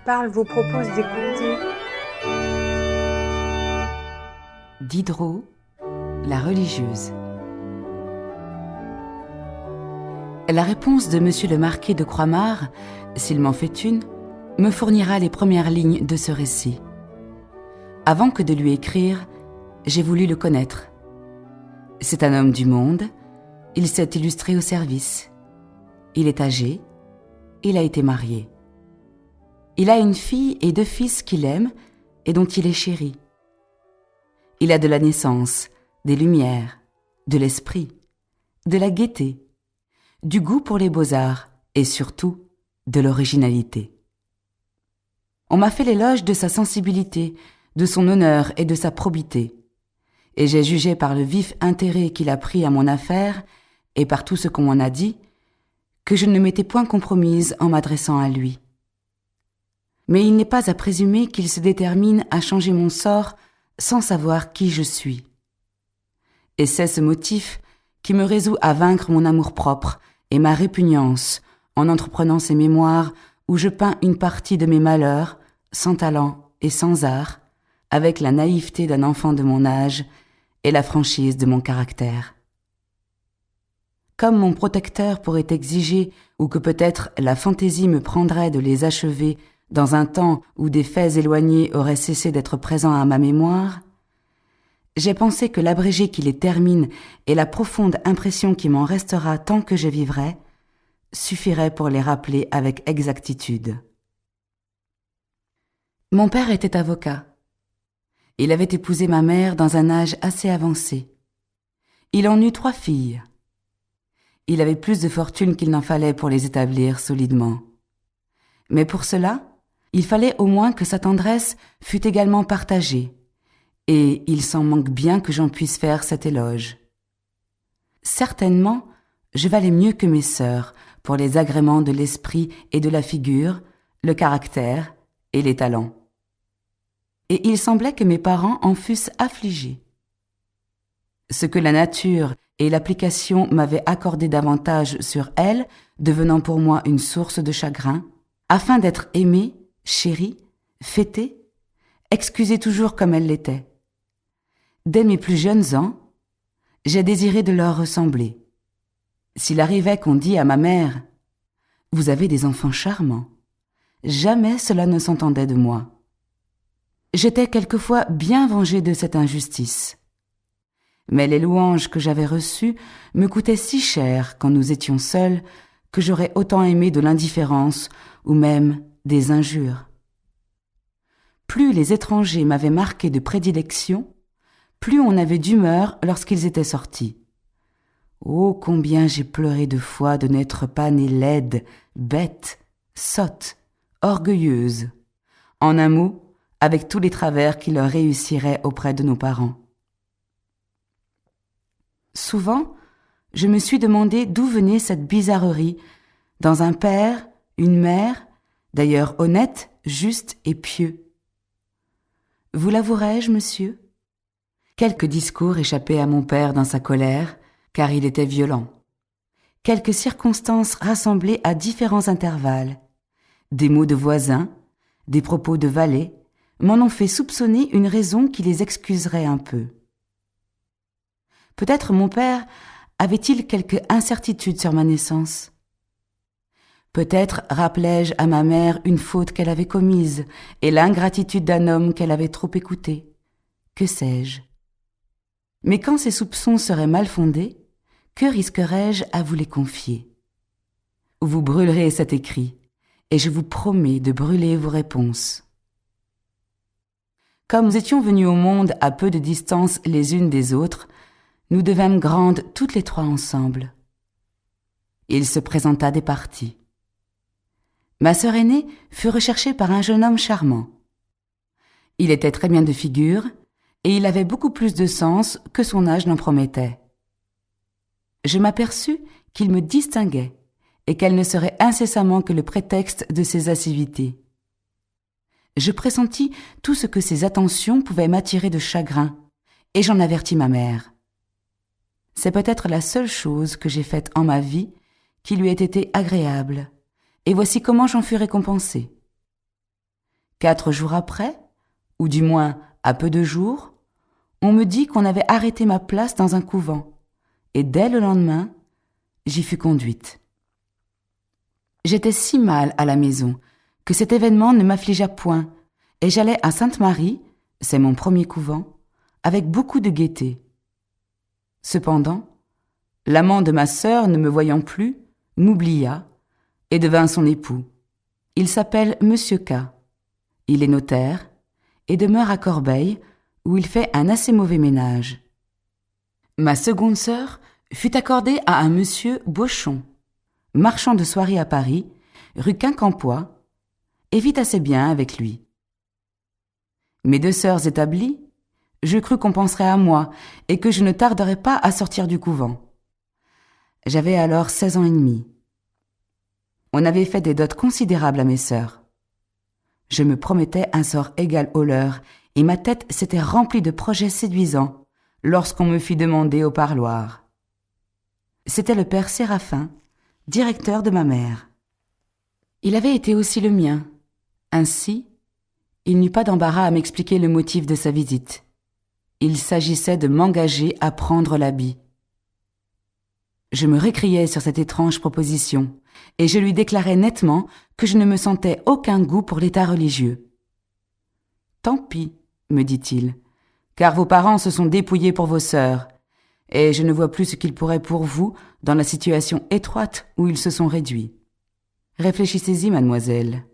parle vous propose d'écouter Diderot, la religieuse. La réponse de monsieur le marquis de Croixmare, s'il m'en fait une, me fournira les premières lignes de ce récit. Avant que de lui écrire, j'ai voulu le connaître. C'est un homme du monde, il s'est illustré au service. Il est âgé, il a été marié. Il a une fille et 2 fils qu'il aime et dont il est chéri. Il a de la naissance, des lumières, de l'esprit, de la gaieté, du goût pour les beaux-arts et surtout de l'originalité. On m'a fait l'éloge de sa sensibilité, de son honneur et de sa probité, et j'ai jugé par le vif intérêt qu'il a pris à mon affaire et par tout ce qu'on m'en a dit, que je ne m'étais point compromise en m'adressant à lui. Mais il n'est pas à présumer qu'il se détermine à changer mon sort sans savoir qui je suis. Et c'est ce motif qui me résout à vaincre mon amour-propre et ma répugnance en entreprenant ces mémoires où je peins une partie de mes malheurs, sans talent et sans art, avec la naïveté d'un enfant de mon âge et la franchise de mon caractère. Comme mon protecteur pourrait exiger, ou que peut-être la fantaisie me prendrait de les achever dans un temps où des faits éloignés auraient cessé d'être présents à ma mémoire, j'ai pensé que l'abrégé qui les termine et la profonde impression qui m'en restera tant que je vivrai suffirait pour les rappeler avec exactitude. Mon père était avocat. Il avait épousé ma mère dans un âge assez avancé. Il en eut 3 filles. Il avait plus de fortune qu'il n'en fallait pour les établir solidement. Mais pour cela, il fallait au moins que sa tendresse fût également partagée, et il s'en manque bien que j'en puisse faire cet éloge. Certainement, je valais mieux que mes sœurs pour les agréments de l'esprit et de la figure, le caractère et les talents. Et il semblait que mes parents en fussent affligés. Ce que la nature et l'application m'avaient accordé davantage sur elles, devenant pour moi une source de chagrin, afin d'être aimée, chérie, fêtée, excusée toujours comme elles l'étaient. Dès mes plus jeunes ans, j'ai désiré de leur ressembler. S'il arrivait qu'on dît à ma mère « Vous avez des enfants charmants », jamais cela ne s'entendait de moi. J'étais quelquefois bien vengée de cette injustice. Mais les louanges que j'avais reçues me coûtaient si cher quand nous étions seuls que j'aurais autant aimé de l'indifférence ou même des injures. Plus les étrangers m'avaient marqué de prédilection, plus on avait d'humeur lorsqu'ils étaient sortis. Oh, combien j'ai pleuré de fois de n'être pas née laide, bête, sotte, orgueilleuse. En un mot, avec tous les travers qui leur réussiraient auprès de nos parents. Souvent, je me suis demandé d'où venait cette bizarrerie dans un père, une mère, d'ailleurs honnête, juste et pieux. Vous l'avouerai-je, monsieur? Quelques discours échappaient à mon père dans sa colère, car il était violent. Quelques circonstances rassemblées à différents intervalles, des mots de voisins, des propos de valets, m'en ont fait soupçonner une raison qui les excuserait un peu. Peut-être mon père avait-il quelque incertitude sur ma naissance. Peut-être rappelais-je à ma mère une faute qu'elle avait commise et l'ingratitude d'un homme qu'elle avait trop écouté. Que sais-je? Mais quand ces soupçons seraient mal fondés, que risquerais-je à vous les confier? Vous brûlerez cet écrit, et je vous promets de brûler vos réponses. Comme nous étions venus au monde à peu de distance les unes des autres, nous devînmes grandes toutes les 3 ensemble. Il se présenta des partis. Ma sœur aînée fut recherchée par un jeune homme charmant. Il était très bien de figure, et il avait beaucoup plus de sens que son âge n'en promettait. Je m'aperçus qu'il me distinguait, et qu'elle ne serait incessamment que le prétexte de ses assiduités. Je pressentis tout ce que ses attentions pouvaient m'attirer de chagrin, et j'en avertis ma mère. C'est peut-être la seule chose que j'ai faite en ma vie qui lui ait été agréable, et voici comment j'en fus récompensée. 4 jours après, ou du moins à peu de jours, on me dit qu'on avait arrêté ma place dans un couvent, et dès le lendemain, j'y fus conduite. J'étais si mal à la maison que cet événement ne m'affligea point, et j'allais à Sainte-Marie, c'est mon premier couvent, avec beaucoup de gaieté. Cependant, l'amant de ma sœur, ne me voyant plus, m'oublia et devint son époux. Il s'appelle Monsieur K. Il est notaire et demeure à Corbeil, où il fait un assez mauvais ménage. Ma seconde sœur fut accordée à un monsieur Bochon, marchand de soirée à Paris, rue Quincampoix, et vit assez bien avec lui. Mes 2 sœurs établies, je crus qu'on penserait à moi et que je ne tarderais pas à sortir du couvent. J'avais alors 16 ans et demi. On avait fait des dots considérables à mes sœurs. Je me promettais un sort égal au leur, et ma tête s'était remplie de projets séduisants lorsqu'on me fit demander au parloir. C'était le père Séraphin, directeur de ma mère. Il avait été aussi le mien. Ainsi, il n'eut pas d'embarras à m'expliquer le motif de sa visite. Il s'agissait de m'engager à prendre l'habit. Je me récriai sur cette étrange proposition, et je lui déclarai nettement que je ne me sentais aucun goût pour l'état religieux. « Tant pis, me dit-il, car vos parents se sont dépouillés pour vos sœurs, et je ne vois plus ce qu'ils pourraient pour vous dans la situation étroite où ils se sont réduits. Réfléchissez-y, mademoiselle.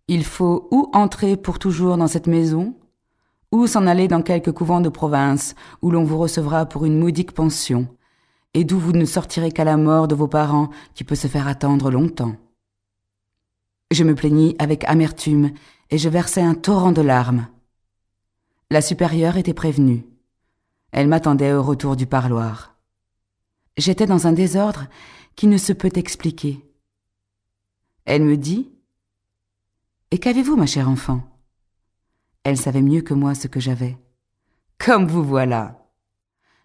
Il faut ou entrer pour toujours dans cette maison, ou s'en aller dans quelque couvent de province où l'on vous recevra pour une modique pension, et d'où vous ne sortirez qu'à la mort de vos parents qui peut se faire attendre longtemps. » Je me plaignis avec amertume et je versai un torrent de larmes. La supérieure était prévenue. Elle m'attendait au retour du parloir. J'étais dans un désordre qui ne se peut expliquer. Elle me dit « Et qu'avez-vous, ma chère enfant ?» Elle savait mieux que moi ce que j'avais. « Comme vous voilà !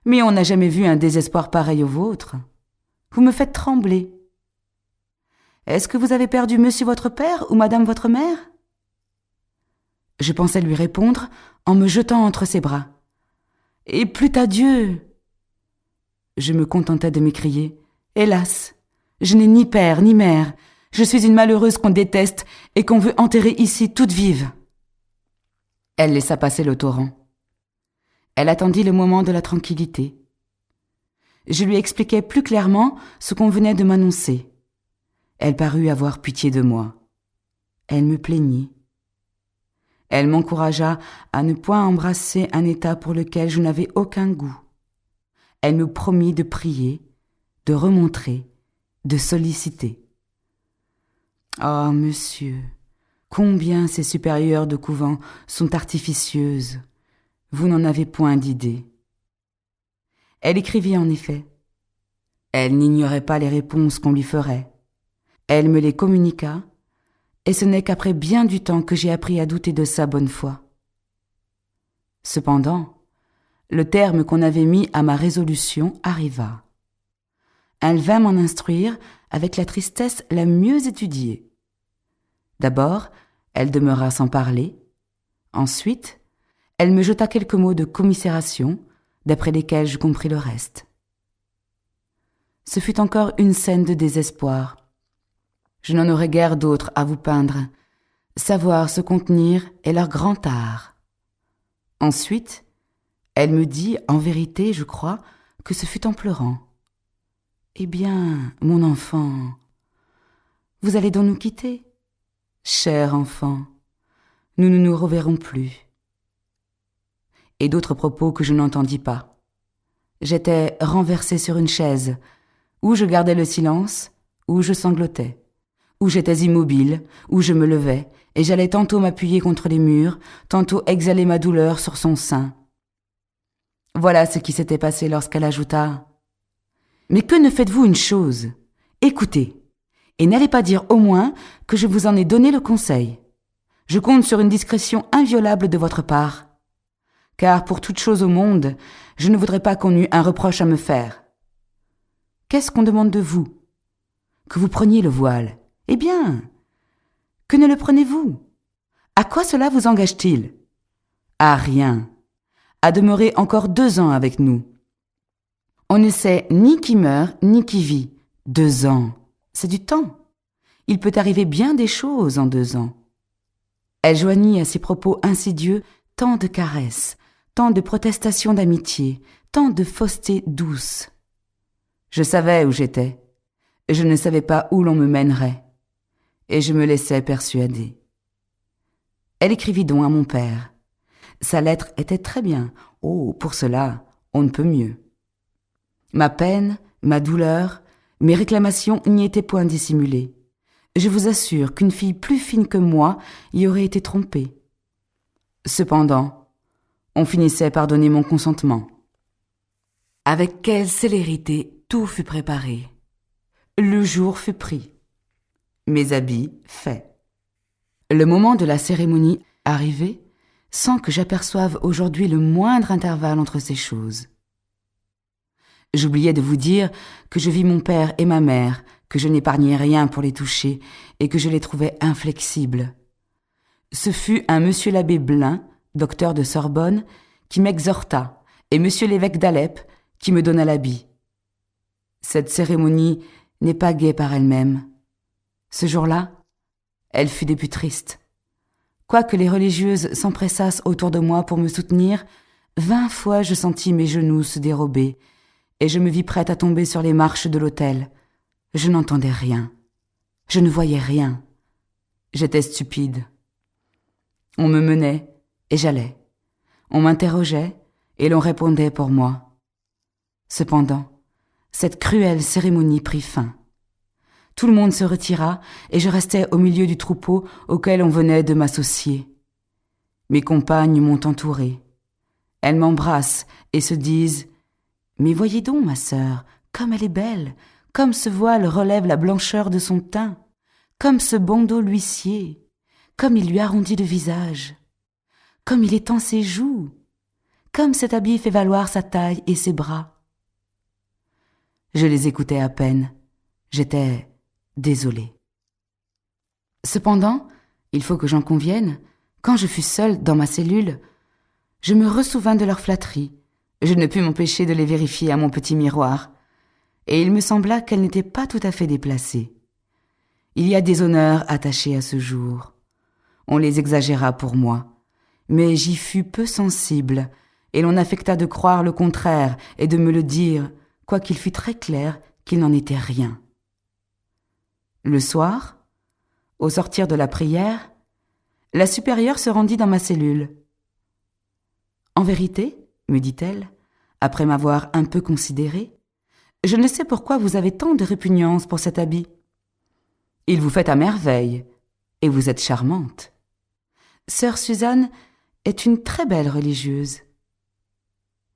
Mais on n'a jamais vu un désespoir pareil au vôtre. Vous me faites trembler. Est-ce que vous avez perdu monsieur votre père ou madame votre mère ?» Je pensais lui répondre en me jetant entre ses bras. « Et plût à Dieu !» Je me contentais de m'écrier « Hélas, je n'ai ni père ni mère. Je suis une malheureuse qu'on déteste et qu'on veut enterrer ici toute vive. » Elle laissa passer le torrent. Elle attendit le moment de la tranquillité. Je lui expliquai plus clairement ce qu'on venait de m'annoncer. Elle parut avoir pitié de moi. Elle me plaignit. Elle m'encouragea à ne point embrasser un état pour lequel je n'avais aucun goût. Elle me promit de prier, de remontrer, de solliciter. Ah, monsieur, combien ces supérieures de couvent sont artificieuses. Vous n'en avez point d'idée. Elle écrivit en effet. Elle n'ignorait pas les réponses qu'on lui ferait. Elle me les communiqua, et ce n'est qu'après bien du temps que j'ai appris à douter de sa bonne foi. Cependant, le terme qu'on avait mis à ma résolution arriva. Elle vint m'en instruire avec la tristesse la mieux étudiée. D'abord, elle demeura sans parler. Ensuite, elle me jeta quelques mots de commisération, d'après lesquels je compris le reste. Ce fut encore une scène de désespoir. Je n'en aurais guère d'autre à vous peindre. Savoir se contenir est leur grand art. Ensuite, elle me dit, en vérité, je crois, que ce fut en pleurant. « Eh bien, mon enfant, vous allez donc nous quitter ? Cher enfant, nous ne nous reverrons plus. » Et d'autres propos que je n'entendis pas. J'étais renversée sur une chaise, où je gardais le silence, où je sanglotais, où j'étais immobile, où je me levais, et j'allais tantôt m'appuyer contre les murs, tantôt exhaler ma douleur sur son sein. Voilà ce qui s'était passé lorsqu'elle ajouta « Mais que ne faites-vous une chose ? Écoutez, et n'allez pas dire au moins que je vous en ai donné le conseil. Je compte sur une discrétion inviolable de votre part. Car pour toute chose au monde, je ne voudrais pas qu'on eût un reproche à me faire. Qu'est-ce qu'on demande de vous ? Que vous preniez le voile. Eh bien, que ne le prenez-vous ? À quoi cela vous engage-t-il? À rien. À demeurer encore 2 ans avec nous. On ne sait ni qui meurt, ni qui vit. 2 ans, c'est du temps. Il peut arriver bien des choses en 2 ans. Elle joignit à ses propos insidieux tant de caresses, tant de protestations d'amitié, tant de faussetés douces. Je savais où j'étais. Je ne savais pas où l'on me mènerait. Et je me laissais persuader. Elle écrivit donc à mon père. Sa lettre était très bien. Oh, pour cela, on ne peut mieux. Ma peine, ma douleur, mes réclamations n'y étaient point dissimulées. Je vous assure qu'une fille plus fine que moi y aurait été trompée. Cependant, on finissait par donner mon consentement. Avec quelle célérité tout fut préparé. Le jour fut pris. Mes habits faits. Le moment de la cérémonie arrivé, sans que j'aperçoive aujourd'hui le moindre intervalle entre ces choses. J'oubliais de vous dire que je vis mon père et ma mère, que je n'épargnais rien pour les toucher et que je les trouvais inflexibles. Ce fut un monsieur l'abbé Blin, docteur de Sorbonne, qui m'exhorta, et monsieur l'évêque d'Alep, qui me donna l'habit. Cette cérémonie n'est pas gaie par elle-même. Ce jour-là, elle fut des plus tristes. Quoique les religieuses s'empressassent autour de moi pour me soutenir, 20 fois je sentis mes genoux se dérober, et je me vis prête à tomber sur les marches de l'autel. Je n'entendais rien. Je ne voyais rien. J'étais stupide. On me menait, et j'allais. On m'interrogeait, et l'on répondait pour moi. Cependant, cette cruelle cérémonie prit fin. Tout le monde se retira, et je restais au milieu du troupeau auquel on venait de m'associer. Mes compagnes m'ont entourée. Elles m'embrassent et se disent « Mais voyez donc, ma sœur, comme elle est belle, comme ce voile relève la blancheur de son teint, comme ce bandeau l'huissier, comme il lui arrondit le visage, comme il étend ses joues, comme cet habit fait valoir sa taille et ses bras. » Je les écoutais à peine. J'étais désolée. Cependant, il faut que j'en convienne, quand je fus seule dans ma cellule, je me ressouvins de leur flatterie. Je ne pus m'empêcher de les vérifier à mon petit miroir, et il me sembla qu'elles n'étaient pas tout à fait déplacées. Il y a des honneurs attachés à ce jour. On les exagéra pour moi, mais j'y fus peu sensible, et l'on affecta de croire le contraire et de me le dire, quoiqu'il fût très clair qu'il n'en était rien. Le soir, au sortir de la prière, la supérieure se rendit dans ma cellule. « En vérité, me dit-elle, après m'avoir un peu considérée, je ne sais pourquoi vous avez tant de répugnance pour cet habit. Il vous fait à merveille, et vous êtes charmante. Sœur Suzanne est une très belle religieuse.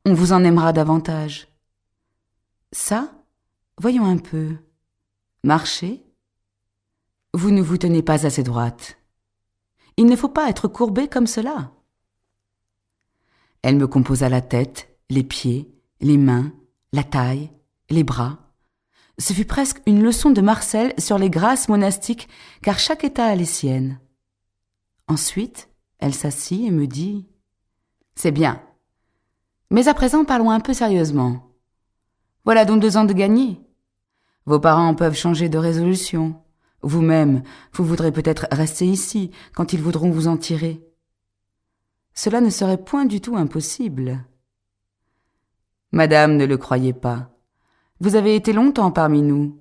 On vous en aimera davantage. Ça, voyons un peu. Marchez. Vous ne vous tenez pas assez droite. Il ne faut pas être courbée comme cela. » Elle me composa la tête, les pieds, les mains, la taille, les bras. Ce fut presque une leçon de Marcel sur les grâces monastiques, car chaque état a les siennes. Ensuite, elle s'assit et me dit « C'est bien. Mais à présent, parlons un peu sérieusement. Voilà donc 2 ans de gagnés. Vos parents peuvent changer de résolution. Vous-même, vous voudrez peut-être rester ici quand ils voudront vous en tirer. Cela ne serait point du tout impossible. Madame ne le croyait pas. Vous avez été longtemps parmi nous,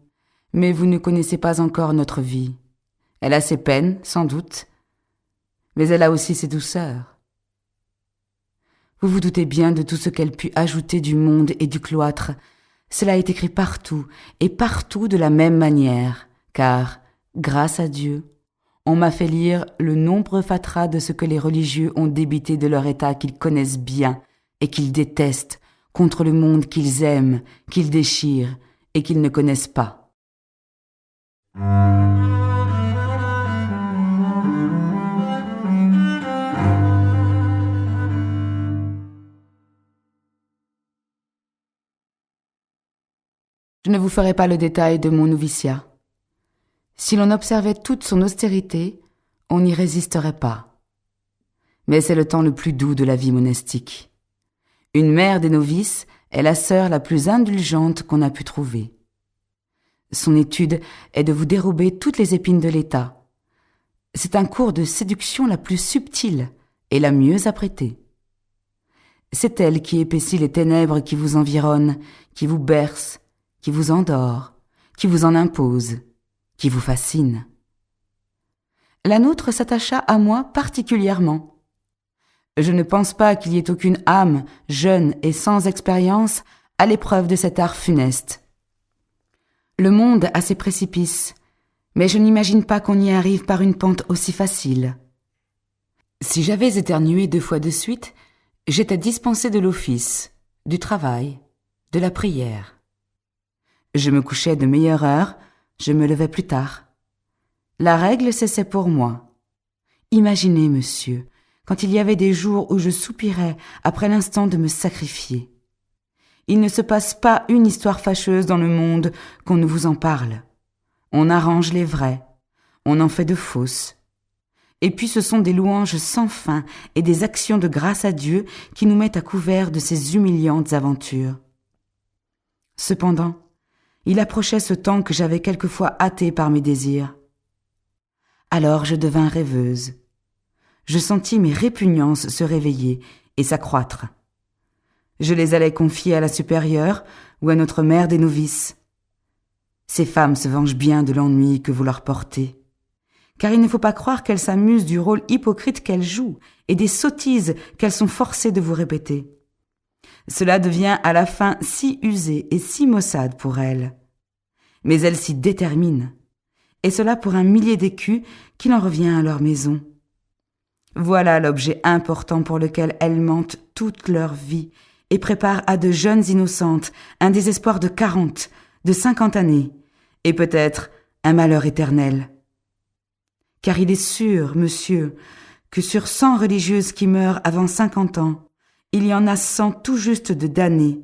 mais vous ne connaissez pas encore notre vie. Elle a ses peines, sans doute, mais elle a aussi ses douceurs. Vous vous doutez bien de tout ce qu'elle put ajouter du monde et du cloître. Cela est écrit partout, et partout de la même manière, car, grâce à Dieu, on m'a fait lire le nombreux fatras de ce que les religieux ont débité de leur état qu'ils connaissent bien et qu'ils détestent, contre le monde qu'ils aiment, qu'ils déchirent et qu'ils ne connaissent pas. Je ne vous ferai pas le détail de mon noviciat. Si l'on observait toute son austérité, on n'y résisterait pas. mais c'est le temps le plus doux de la vie monastique. Une mère des novices est la sœur la plus indulgente qu'on a pu trouver. Son étude est de vous dérober toutes les épines de l'État. C'est un cours de séduction la plus subtile et la mieux apprêtée. C'est elle qui épaissit les ténèbres qui vous environnent, qui vous berce, qui vous endort, qui vous en impose, qui vous fascine. La nôtre s'attacha à moi particulièrement. Je ne pense pas qu'il y ait aucune âme, jeune et sans expérience, à l'épreuve de cet art funeste. Le monde a ses précipices, mais je n'imagine pas qu'on y arrive par une pente aussi facile. Si j'avais éternué 2 fois de suite, j'étais dispensé de l'office, du travail, de la prière. Je me couchais de meilleure heure, je me levais plus tard. La règle cessait pour moi. Imaginez, monsieur, quand il y avait des jours où je soupirais après l'instant de me sacrifier. Il ne se passe pas une histoire fâcheuse dans le monde qu'on ne vous en parle. On arrange les vraies, on en fait de fausses. Et puis ce sont des louanges sans fin et des actions de grâce à Dieu qui nous mettent à couvert de ces humiliantes aventures. Cependant, il approchait ce temps que j'avais quelquefois hâté par mes désirs. Alors je devins rêveuse. Je sentis mes répugnances se réveiller et s'accroître. Je les allais confier à la supérieure ou à notre mère des novices. Ces femmes se vengent bien de l'ennui que vous leur portez. Car il ne faut pas croire qu'elles s'amusent du rôle hypocrite qu'elles jouent et des sottises qu'elles sont forcées de vous répéter. Cela devient à la fin si usé et si maussade pour elles. Mais elles s'y déterminent, et cela pour 1 millier d'écus qu'il en revient à leur maison. Voilà l'objet important pour lequel elles mentent toute leur vie et préparent à de jeunes innocentes un désespoir de 40, de 50 années, et peut-être un malheur éternel. Car il est sûr, monsieur, que sur 100 religieuses qui meurent avant 50 ans, il y en a 100 tout juste de damnées,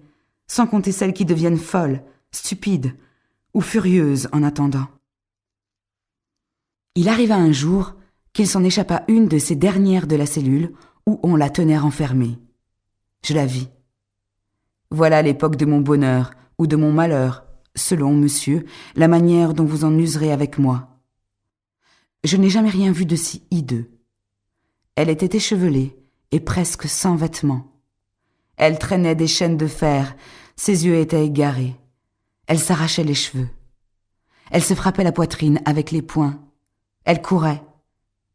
sans compter celles qui deviennent folles, stupides ou furieuses en attendant. Il arriva un jour qu'il s'en échappa une de ces dernières de la cellule où on la tenait renfermée. Je la vis. Voilà l'époque de mon bonheur ou de mon malheur, selon, monsieur, la manière dont vous en userez avec moi. Je n'ai jamais rien vu de si hideux. Elle était échevelée et presque sans vêtements. Elle traînait des chaînes de fer, ses yeux étaient égarés. Elle s'arrachait les cheveux. Elle se frappait la poitrine avec les poings. Elle courait.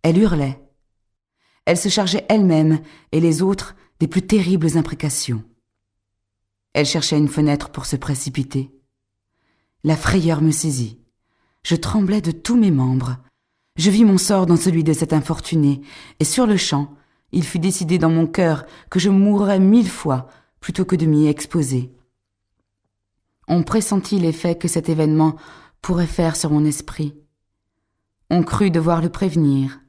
Elle hurlait. Elle se chargeait elle-même et les autres des plus terribles imprécations. Elle cherchait une fenêtre pour se précipiter. La frayeur me saisit. Je tremblais de tous mes membres. Je vis mon sort dans celui de cette infortunée, et sur le champ, il fut décidé dans mon cœur que je mourrais 1000 fois plutôt que de m'y exposer. On pressentit l'effet que cet événement pourrait faire sur mon esprit. On crut devoir le prévenir.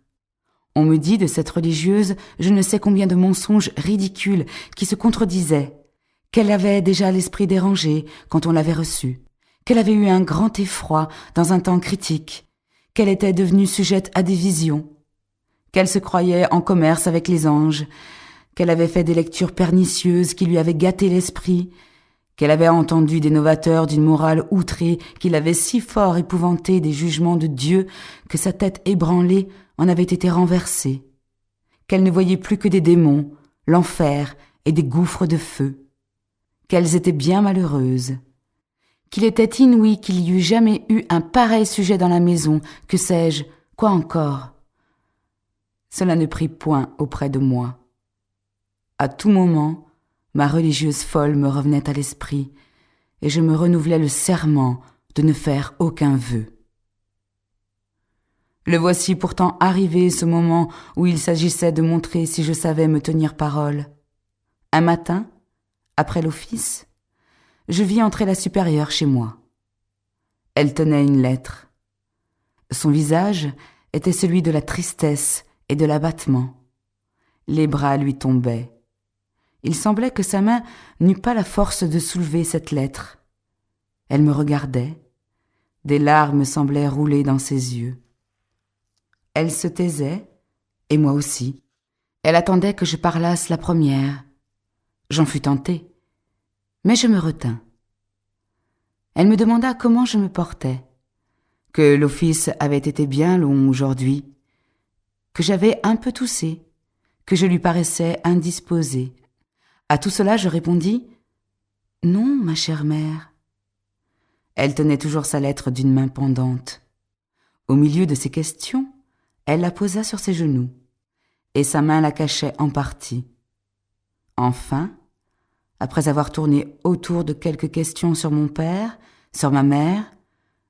On me dit de cette religieuse je ne sais combien de mensonges ridicules qui se contredisaient, qu'elle avait déjà l'esprit dérangé quand on l'avait reçue, qu'elle avait eu un grand effroi dans un temps critique, qu'elle était devenue sujette à des visions, qu'elle se croyait en commerce avec les anges, qu'elle avait fait des lectures pernicieuses qui lui avaient gâté l'esprit, qu'elle avait entendu des novateurs d'une morale outrée qui l'avaient si fort épouvanté des jugements de Dieu que sa tête ébranlée en avait été renversée, qu'elle ne voyait plus que des démons, l'enfer et des gouffres de feu, qu'elles étaient bien malheureuses, qu'il était inouï qu'il y eût jamais eu un pareil sujet dans la maison, que sais-je, quoi encore. Cela ne prit point auprès de moi. À tout moment, ma religieuse folle me revenait à l'esprit, et je me renouvelais le serment de ne faire aucun vœu. Le voici pourtant arrivé ce moment où il s'agissait de montrer si je savais me tenir parole. Un matin, après l'office, je vis entrer la supérieure chez moi. Elle tenait une lettre. Son visage était celui de la tristesse et de l'abattement. Les bras lui tombaient. Il semblait que sa main n'eût pas la force de soulever cette lettre. Elle me regardait. Des larmes semblaient rouler dans ses yeux. Elle se taisait, et moi aussi, Elle attendait que je parlasse la première. J'en fus tentée, mais je me retins. Elle me demanda comment je me portais, que l'office avait été bien long aujourd'hui, que j'avais un peu toussé, que je lui paraissais indisposée. À tout cela, je répondis « Non, ma chère mère ». Elle tenait toujours sa lettre d'une main pendante. Au milieu de ses questions, elle la posa sur ses genoux, et sa main la cachait en partie. Enfin, après avoir tourné autour de quelques questions sur mon père, sur ma mère,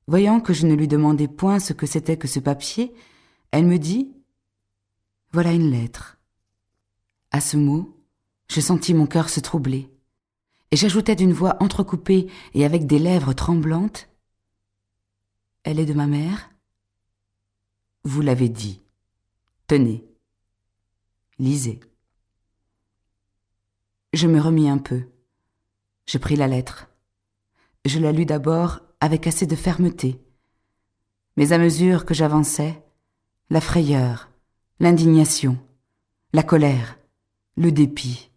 voyant que je ne lui demandais point ce que c'était que ce papier, elle me dit « Voilà une lettre ». À ce mot, je sentis mon cœur se troubler, et j'ajoutai d'une voix entrecoupée et avec des lèvres tremblantes « Elle est de ma mère ?» « Vous l'avez dit. Tenez. Lisez. » Je me remis un peu. Je pris la lettre. Je la lus d'abord avec assez de fermeté. Mais à mesure que j'avançais, la frayeur, l'indignation, la colère, le dépit,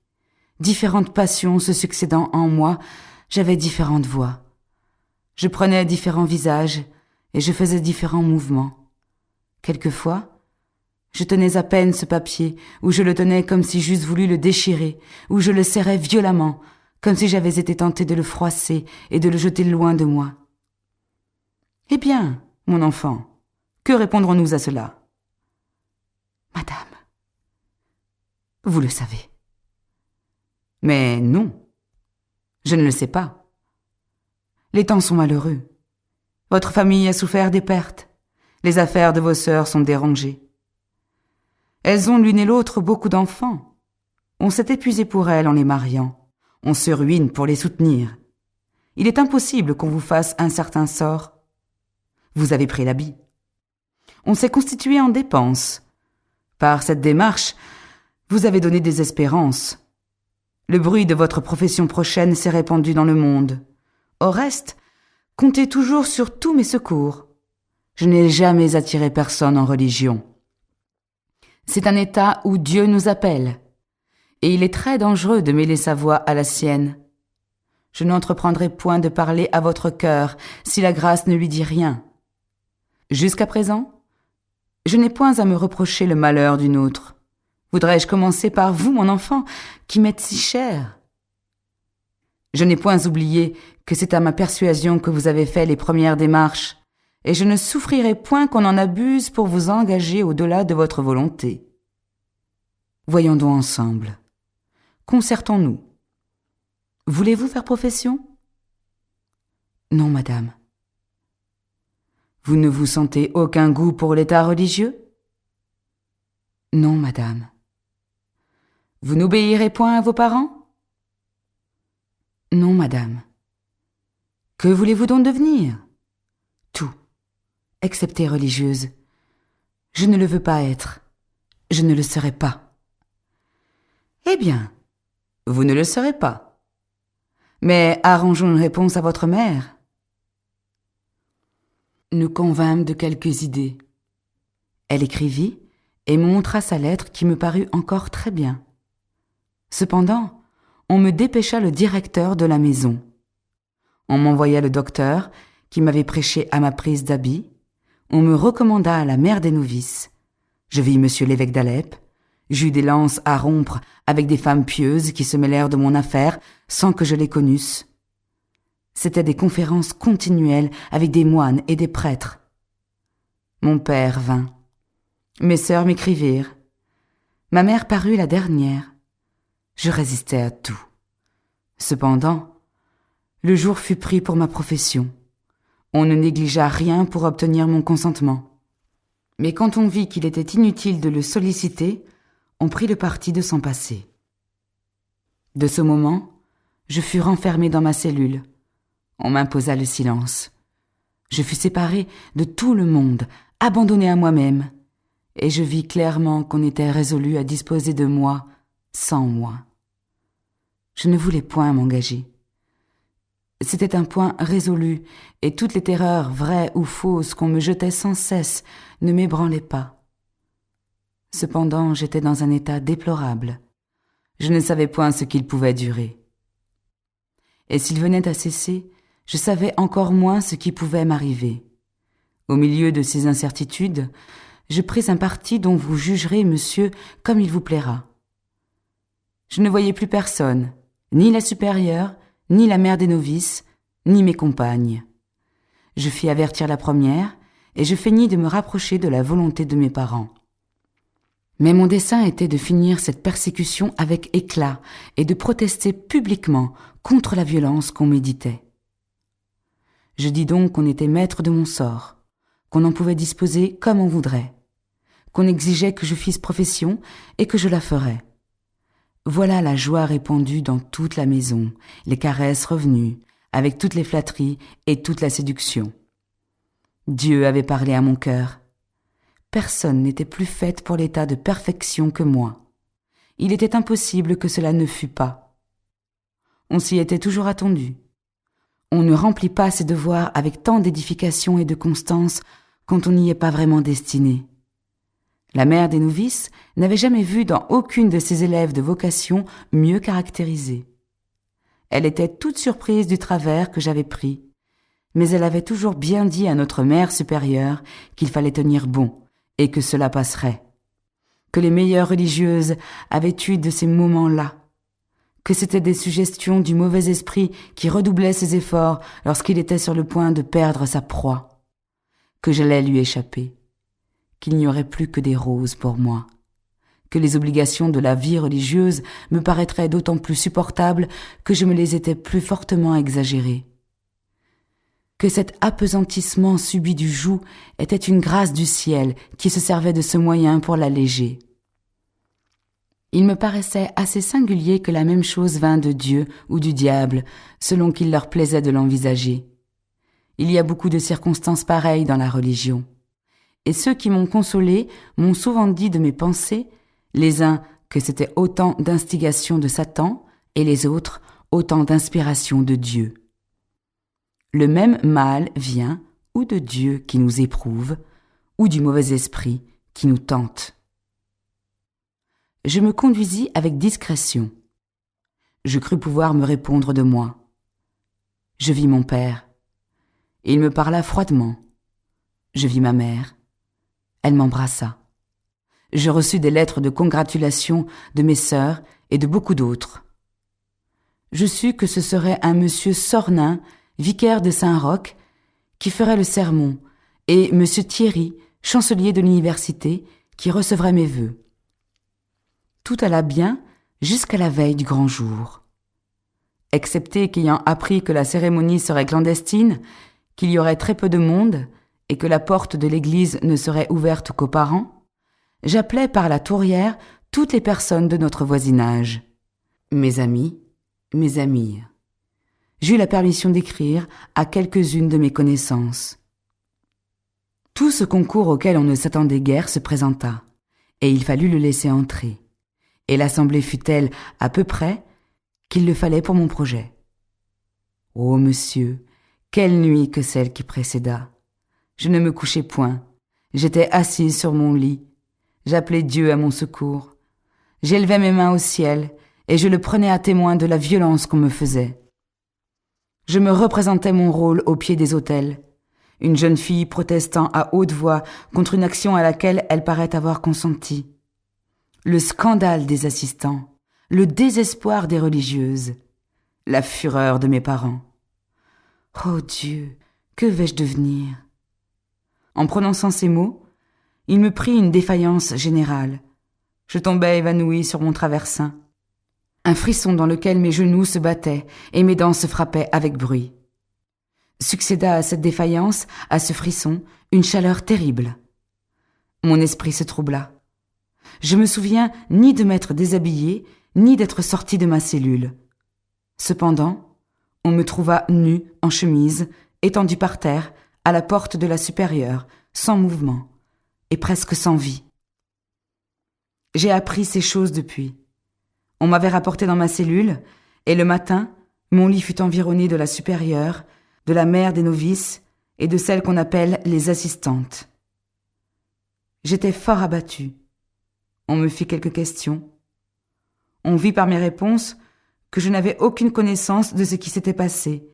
différentes passions se succédant en moi, j'avais différentes voix. Je prenais différents visages et je faisais différents mouvements. Quelquefois, je tenais à peine ce papier, ou je le tenais comme si j'eusse voulu le déchirer, ou je le serrais violemment, comme si j'avais été tentée de le froisser et de le jeter loin de moi. « Eh bien, mon enfant, que répondrons-nous à cela ?»« Madame, vous le savez. » »« Mais non, je ne le sais pas. Les temps sont malheureux. Votre famille a souffert des pertes. Les affaires de vos sœurs sont dérangées. Elles ont l'une et l'autre beaucoup d'enfants. On s'est épuisé pour elles en les mariant. On se ruine pour les soutenir. Il est impossible qu'on vous fasse un certain sort. Vous avez pris l'habit. On s'est constitué en dépenses. Par cette démarche, vous avez donné des espérances. Le bruit de votre profession prochaine s'est répandu dans le monde. Au reste, comptez toujours sur tous mes secours. Je n'ai jamais attiré personne en religion. C'est un état où Dieu nous appelle, et il est très dangereux de mêler sa voix à la sienne. Je n'entreprendrai point de parler à votre cœur si la grâce ne lui dit rien. Jusqu'à présent, je n'ai point à me reprocher le malheur d'une autre. Voudrais-je commencer par vous, mon enfant, qui m'êtes si cher? Je n'ai point oublié que c'est à ma persuasion que vous avez fait les premières démarches, et je ne souffrirai point qu'on en abuse pour vous engager au-delà de votre volonté. Voyons donc ensemble. Concertons-nous. Voulez-vous faire profession? Non, madame. Vous ne vous sentez aucun goût pour l'état religieux? Non, madame. Vous n'obéirez point à vos parents? Non, madame. Que voulez-vous donc devenir? Tout, excepté religieuse. Je ne le veux pas être. Je ne le serai pas. Eh bien, vous ne le serez pas. Mais arrangeons une réponse à votre mère. Nous convînmes de quelques idées. Elle écrivit et me montra sa lettre qui me parut encore très bien. Cependant, on me dépêcha le directeur de la maison. On m'envoya le docteur qui m'avait prêché à ma prise d'habit. On me recommanda à la mère des novices. Je vis monsieur l'évêque d'Alep. J'eus des lances à rompre avec des femmes pieuses qui se mêlèrent de mon affaire sans que je les connusse. C'étaient des conférences continuelles avec des moines et des prêtres. Mon père vint. Mes sœurs m'écrivirent. Ma mère parut la dernière. Je résistais à tout. Cependant, le jour fut pris pour ma profession. On ne négligea rien pour obtenir mon consentement. Mais quand on vit qu'il était inutile de le solliciter, on prit le parti de s'en passer. De ce moment, je fus renfermée dans ma cellule. On m'imposa le silence. Je fus séparée de tout le monde, abandonnée à moi-même, et je vis clairement qu'on était résolu à disposer de moi sans moi. Je ne voulais point m'engager. C'était un point résolu, et toutes les terreurs vraies ou fausses qu'on me jetait sans cesse ne m'ébranlaient pas. Cependant, j'étais dans un état déplorable. Je ne savais point ce qu'il pouvait durer. Et s'il venait à cesser, je savais encore moins ce qui pouvait m'arriver. Au milieu de ces incertitudes, je pris un parti dont vous jugerez, monsieur, comme il vous plaira. Je ne voyais plus personne, ni la supérieure, ni la mère des novices, ni mes compagnes. Je fis avertir la première, et je feignis de me rapprocher de la volonté de mes parents. Mais mon dessein était de finir cette persécution avec éclat et de protester publiquement contre la violence qu'on méditait. Je dis donc qu'on était maître de mon sort, qu'on en pouvait disposer comme on voudrait, qu'on exigeait que je fisse profession et que je la ferais. Voilà la joie répandue dans toute la maison, les caresses revenues, avec toutes les flatteries et toute la séduction. Dieu avait parlé à mon cœur. Personne n'était plus faite pour l'état de perfection que moi. Il était impossible que cela ne fût pas. On s'y était toujours attendu. On ne remplit pas ses devoirs avec tant d'édification et de constance quand on n'y est pas vraiment destiné. La mère des novices n'avait jamais vu dans aucune de ses élèves de vocation mieux caractérisée. Elle était toute surprise du travers que j'avais pris, mais elle avait toujours bien dit à notre mère supérieure qu'il fallait tenir bon et que cela passerait, que les meilleures religieuses avaient eu de ces moments-là, que c'étaient des suggestions du mauvais esprit qui redoublait ses efforts lorsqu'il était sur le point de perdre sa proie, que j'allais lui échapper, qu'il n'y aurait plus que des roses pour moi, que les obligations de la vie religieuse me paraîtraient d'autant plus supportables que je me les étais plus fortement exagérées, que cet apesantissement subit du joug était une grâce du ciel qui se servait de ce moyen pour l'alléger. Il me paraissait assez singulier que la même chose vînt de Dieu ou du diable, selon qu'il leur plaisait de l'envisager. Il y a beaucoup de circonstances pareilles dans la religion. Et ceux qui m'ont consolé m'ont souvent dit de mes pensées, les uns que c'était autant d'instigation de Satan, et les autres autant d'inspiration de Dieu. Le même mal vient ou de Dieu qui nous éprouve, ou du mauvais esprit qui nous tente. Je me conduisis avec discrétion. Je crus pouvoir me répondre de moi. Je vis mon père. Il me parla froidement. Je vis ma mère. Elle m'embrassa. Je reçus des lettres de congratulation de mes sœurs et de beaucoup d'autres. Je sus que ce serait un monsieur Sornin, vicaire de Saint-Roch, qui ferait le sermon, et monsieur Thierry, chancelier de l'université, qui recevrait mes vœux. Tout alla bien jusqu'à la veille du grand jour. Excepté qu'ayant appris que la cérémonie serait clandestine, qu'il y aurait très peu de monde, et que la porte de l'église ne serait ouverte qu'aux parents, j'appelai par la tourière toutes les personnes de notre voisinage. Mes amis, mes amies. J'eus la permission d'écrire à quelques-unes de mes connaissances. Tout ce concours auquel on ne s'attendait guère se présenta, et il fallut le laisser entrer. Et l'assemblée fut telle, à peu près, qu'il le fallait pour mon projet. Ô monsieur, quelle nuit que celle qui précéda! Je ne me couchai point, j'étais assise sur mon lit, j'appelais Dieu à mon secours, j'élevais mes mains au ciel, et je le prenais à témoin de la violence qu'on me faisait. Je me représentais mon rôle au pied des autels, une jeune fille protestant à haute voix contre une action à laquelle elle paraît avoir consenti. Le scandale des assistants, le désespoir des religieuses, la fureur de mes parents. Oh Dieu, que vais-je devenir? En prononçant ces mots, il me prit une défaillance générale. Je tombai évanouie sur mon traversin. Un frisson dans lequel mes genoux se battaient et mes dents se frappaient avec bruit. Succéda à cette défaillance, à ce frisson, une chaleur terrible. Mon esprit se troubla. Je me souviens ni de m'être déshabillée, ni d'être sortie de ma cellule. Cependant, on me trouva nue, en chemise, étendue par terre, à la porte de la supérieure, sans mouvement, et presque sans vie. J'ai appris ces choses depuis. On m'avait rapporté dans ma cellule, et le matin, mon lit fut environné de la supérieure, de la mère des novices et de celles qu'on appelle les assistantes. J'étais fort abattue. On me fit quelques questions. On vit par mes réponses que je n'avais aucune connaissance de ce qui s'était passé,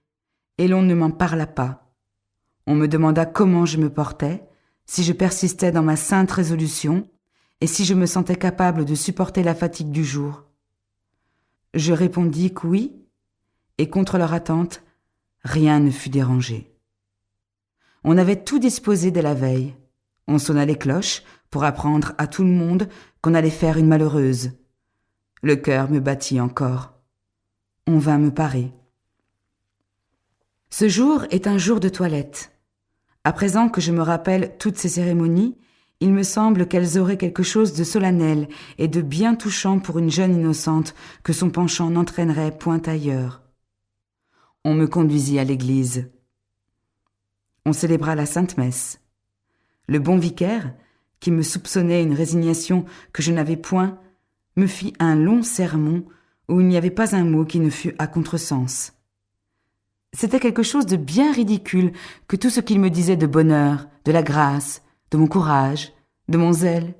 et l'on ne m'en parla pas. On me demanda comment je me portais, si je persistais dans ma sainte résolution, et si je me sentais capable de supporter la fatigue du jour. Je répondis que oui, et contre leur attente, rien ne fut dérangé. On avait tout disposé dès la veille. On sonna les cloches pour apprendre à tout le monde qu'on allait faire une malheureuse. Le cœur me battit encore. On vint me parer. Ce jour est un jour de toilette. À présent que je me rappelle toutes ces cérémonies, il me semble qu'elles auraient quelque chose de solennel et de bien touchant pour une jeune innocente que son penchant n'entraînerait point ailleurs. On me conduisit à l'église. On célébra la Sainte-Messe. Le bon vicaire, qui me soupçonnait une résignation que je n'avais point, me fit un long sermon où il n'y avait pas un mot qui ne fût à contresens. C'était quelque chose de bien ridicule que tout ce qu'il me disait de bonheur, de la grâce, de mon courage, de mon zèle,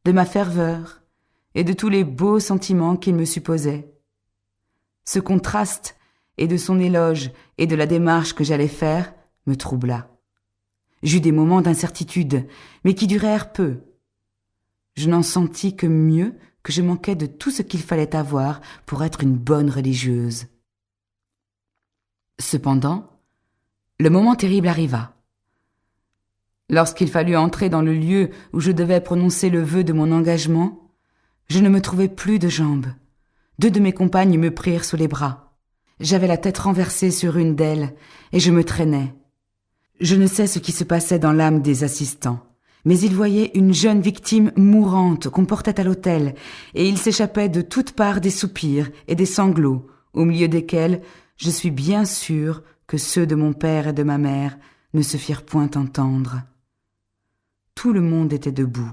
de ma ferveur et de tous les beaux sentiments qu'il me supposait. Ce contraste et de son éloge et de la démarche que j'allais faire me troubla. J'eus des moments d'incertitude, mais qui durèrent peu. Je n'en sentis que mieux que je manquais de tout ce qu'il fallait avoir pour être une bonne religieuse. Cependant, le moment terrible arriva. Lorsqu'il fallut entrer dans le lieu où je devais prononcer le vœu de mon engagement, je ne me trouvais plus de jambes. 2 de mes compagnes me prirent sous les bras. J'avais la tête renversée sur une d'elles et je me traînais. Je ne sais ce qui se passait dans l'âme des assistants, mais ils voyaient une jeune victime mourante qu'on portait à l'autel, et il s'échappait de toutes parts des soupirs et des sanglots, au milieu desquels je suis bien sûre que ceux de mon père et de ma mère ne se firent point entendre. Tout le monde était debout.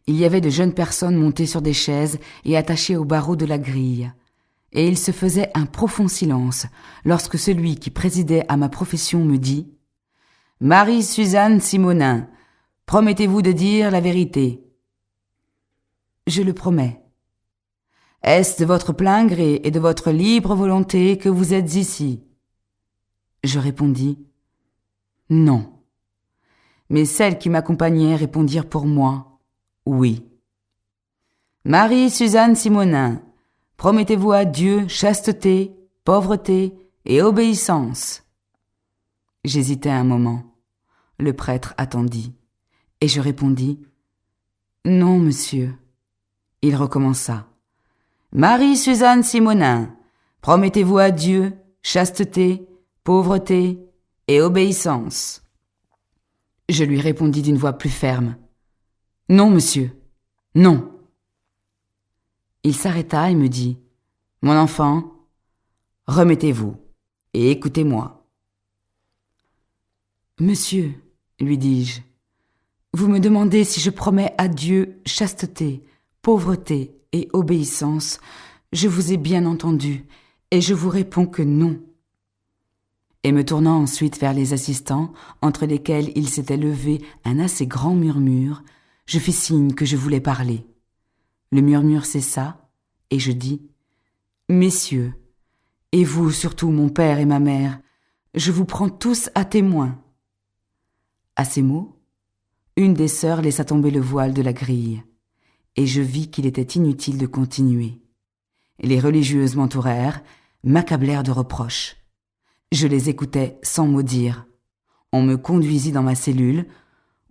Il y avait de jeunes personnes montées sur des chaises et attachées aux barreaux de la grille. Et il se faisait un profond silence lorsque celui qui présidait à ma profession me dit « Marie-Suzanne Simonin, promettez-vous de dire la vérité ?» Je le promets. « Est-ce de votre plein gré et de votre libre volonté que vous êtes ici ?» Je répondis « Non. » Mais celles qui m'accompagnaient répondirent pour moi « Oui. » « Marie-Suzanne Simonin, promettez-vous à Dieu chasteté, pauvreté et obéissance ?» J'hésitai un moment. Le prêtre attendit, et je répondis « Non, monsieur. » Il recommença. « Marie-Suzanne Simonin, promettez-vous à Dieu chasteté, pauvreté et obéissance ?» Je lui répondis d'une voix plus ferme. « Non, monsieur. Non. » Il s'arrêta et me dit « Mon enfant, remettez-vous et écoutez-moi. »« Monsieur, lui dis-je, vous me demandez si je promets à Dieu chasteté, pauvreté et obéissance. Je vous ai bien entendu et je vous réponds que non. » Et me tournant ensuite vers les assistants, entre lesquels il s'était levé un assez grand murmure, je fis signe que je voulais parler. Le murmure cessa, et je dis « Messieurs, et vous surtout mon père et ma mère, je vous prends tous à témoin. » À ces mots, une des sœurs laissa tomber le voile de la grille, et je vis qu'il était inutile de continuer. Les religieuses m'entourèrent, m'accablèrent de reproches. Je les écoutais sans mot dire. On me conduisit dans ma cellule,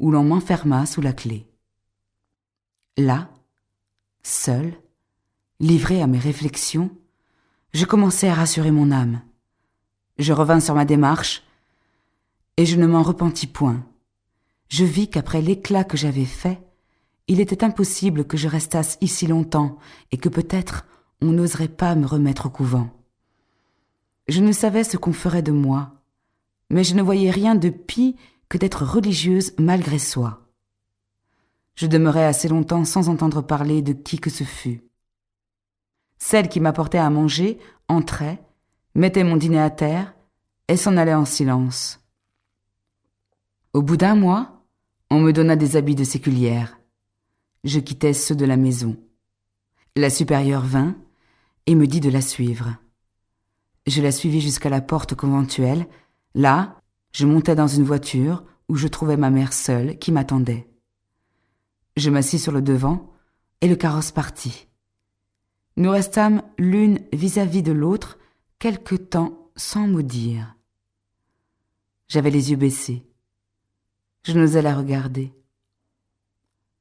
où l'on m'enferma sous la clé. Là, seul, livré à mes réflexions, je commençai à rassurer mon âme. Je revins sur ma démarche, et je ne m'en repentis point. Je vis qu'après l'éclat que j'avais fait, il était impossible que je restasse ici longtemps, et que peut-être on n'oserait pas me remettre au couvent. Je ne savais ce qu'on ferait de moi, mais je ne voyais rien de pis que d'être religieuse malgré soi. Je demeurai assez longtemps sans entendre parler de qui que ce fût. Celle qui m'apportait à manger entrait, mettait mon dîner à terre et s'en allait en silence. Au bout d'1 mois, on me donna des habits de séculière. Je quittai ceux de la maison. La supérieure vint et me dit de la suivre. Je la suivis jusqu'à la porte conventuelle. Là, je montai dans une voiture où je trouvai ma mère seule qui m'attendait. Je m'assis sur le devant et le carrosse partit. Nous restâmes l'une vis-à-vis de l'autre quelque temps sans mot dire. J'avais les yeux baissés. Je n'osais la regarder.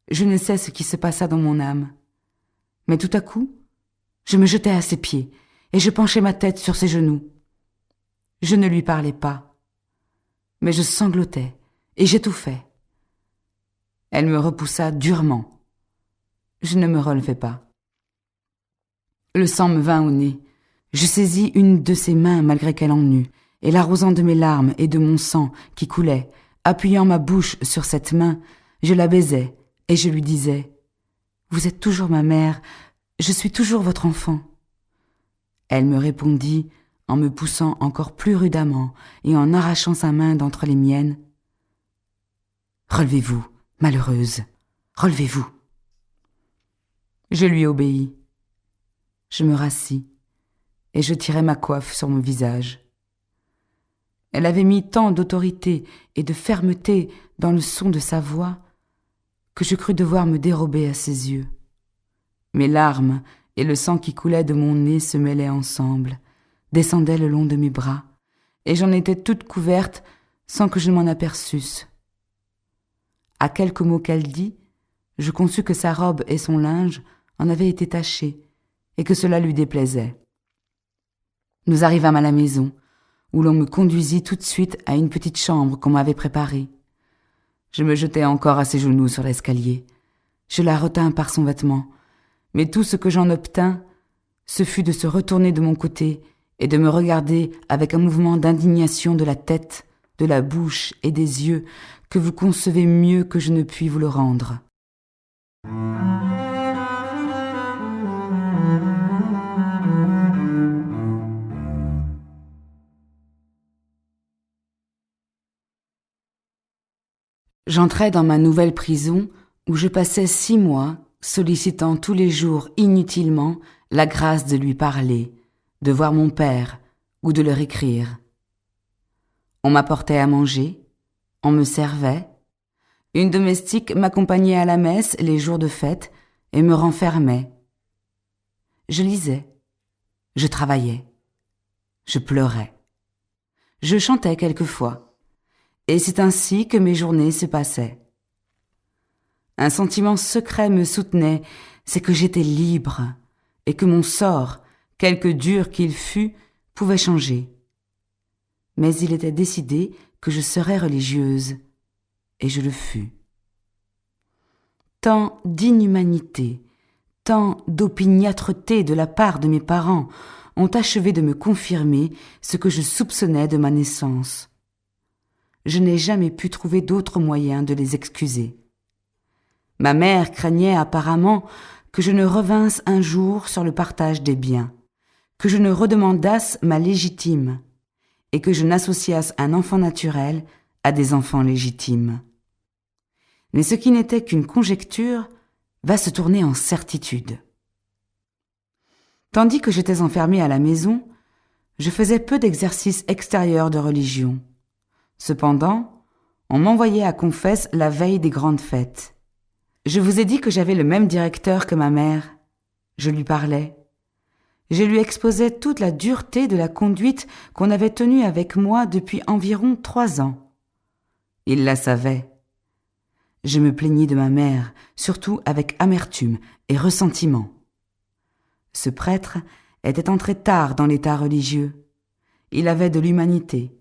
Je ne sais ce qui se passa dans mon âme. Mais tout à coup, je me jetai à ses pieds et je penchai ma tête sur ses genoux. Je ne lui parlais pas, mais je sanglotais et j'étouffais. Elle me repoussa durement. Je ne me relevai pas. Le sang me vint au nez. Je saisis une de ses mains malgré qu'elle en eût, et l'arrosant de mes larmes et de mon sang qui coulait, appuyant ma bouche sur cette main, je la baisais et je lui disais « Vous êtes toujours ma mère, je suis toujours votre enfant. » Elle me répondit en me poussant encore plus rudement et en arrachant sa main d'entre les miennes. « Relevez-vous, malheureuse, relevez-vous. » Je lui obéis. Je me rassis et je tirai ma coiffe sur mon visage. Elle avait mis tant d'autorité et de fermeté dans le son de sa voix que je crus devoir me dérober à ses yeux. Mes larmes et le sang qui coulait de mon nez se mêlaient ensemble, descendaient le long de mes bras, et j'en étais toute couverte sans que je m'en aperçusse. À quelques mots qu'elle dit, je conçus que sa robe et son linge en avaient été tachés, et que cela lui déplaisait. Nous arrivâmes à la maison, où l'on me conduisit tout de suite à une petite chambre qu'on m'avait préparée. Je me jetai encore à ses genoux sur l'escalier. Je la retins par son vêtement, mais tout ce que j'en obtins, ce fut de se retourner de mon côté et de me regarder avec un mouvement d'indignation de la tête, de la bouche et des yeux que vous concevez mieux que je ne puis vous le rendre. J'entrai dans ma nouvelle prison où je passais 6 mois sollicitant tous les jours inutilement la grâce de lui parler, de voir mon père ou de leur écrire. On m'apportait à manger, on me servait, une domestique m'accompagnait à la messe les jours de fête et me renfermait. Je lisais, je travaillais, je pleurais, je chantais quelquefois. Et c'est ainsi que mes journées se passaient. Un sentiment secret me soutenait, c'est que j'étais libre, et que mon sort, quelque dur qu'il fût, pouvait changer. Mais il était décidé que je serais religieuse, et je le fus. Tant d'inhumanité, tant d'opiniâtreté de la part de mes parents ont achevé de me confirmer ce que je soupçonnais de ma naissance. Je n'ai jamais pu trouver d'autre moyen de les excuser. Ma mère craignait apparemment que je ne revinsse un jour sur le partage des biens, que je ne redemandasse ma légitime, et que je n'associasse un enfant naturel à des enfants légitimes. Mais ce qui n'était qu'une conjecture va se tourner en certitude. Tandis que j'étais enfermée à la maison, je faisais peu d'exercices extérieurs de religion. Cependant, on m'envoyait à confesse la veille des grandes fêtes. Je vous ai dit que j'avais le même directeur que ma mère. Je lui parlais. Je lui exposais toute la dureté de la conduite qu'on avait tenue avec moi depuis environ 3 ans. Il la savait. Je me plaignis de ma mère, surtout avec amertume et ressentiment. Ce prêtre était entré tard dans l'état religieux. Il avait de l'humanité.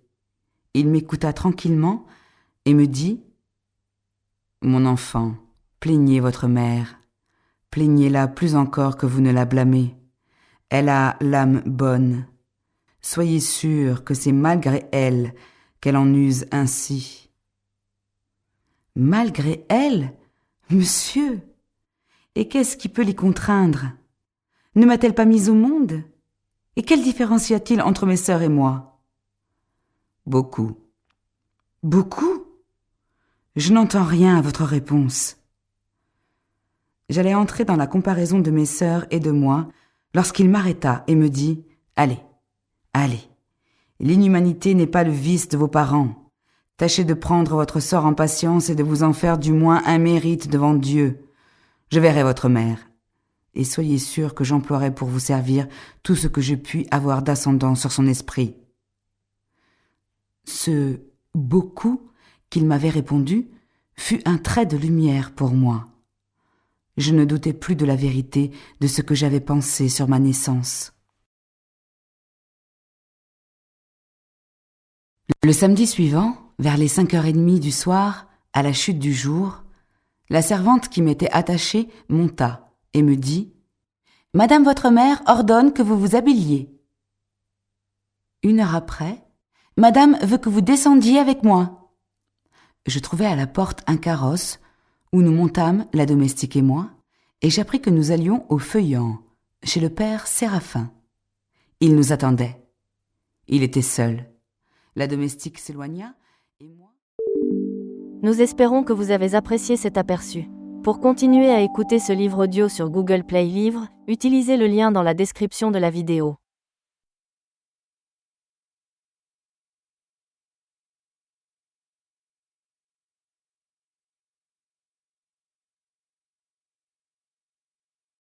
Il m'écouta tranquillement et me dit « Mon enfant, plaignez votre mère. Plaignez-la plus encore que vous ne la blâmez. Elle a l'âme bonne. Soyez sûr que c'est malgré elle qu'elle en use ainsi. » « Malgré elle, monsieur? Et qu'est-ce qui peut l'y contraindre? Ne m'a-t-elle pas mise au monde? Et quelle différence y a-t-il entre mes sœurs et moi? » Beaucoup. Beaucoup? Je n'entends rien à votre réponse. J'allais entrer dans la comparaison de mes sœurs et de moi lorsqu'il m'arrêta et me dit « Allez, allez, l'inhumanité n'est pas le vice de vos parents. Tâchez de prendre votre sort en patience et de vous en faire du moins un mérite devant Dieu. Je verrai votre mère. Et soyez sûr que j'emploierai pour vous servir tout ce que je puis avoir d'ascendant sur son esprit. » Ce « beaucoup » qu'il m'avait répondu fut un trait de lumière pour moi. Je ne doutais plus de la vérité de ce que j'avais pensé sur ma naissance. Le samedi suivant, vers les 5h30 du soir, à la chute du jour, la servante qui m'était attachée monta et me dit « Madame votre mère ordonne que vous vous habiliez. » 1 heure après, « Madame veut que vous descendiez avec moi. » Je trouvai à la porte un carrosse où nous montâmes, la domestique et moi, et j'appris que nous allions au Feuillant, chez le père Séraphin. Il nous attendait. Il était seul. La domestique s'éloigna et moi... Nous espérons que vous avez apprécié cet aperçu. Pour continuer à écouter ce livre audio sur Google Play Livres, utilisez le lien dans la description de la vidéo.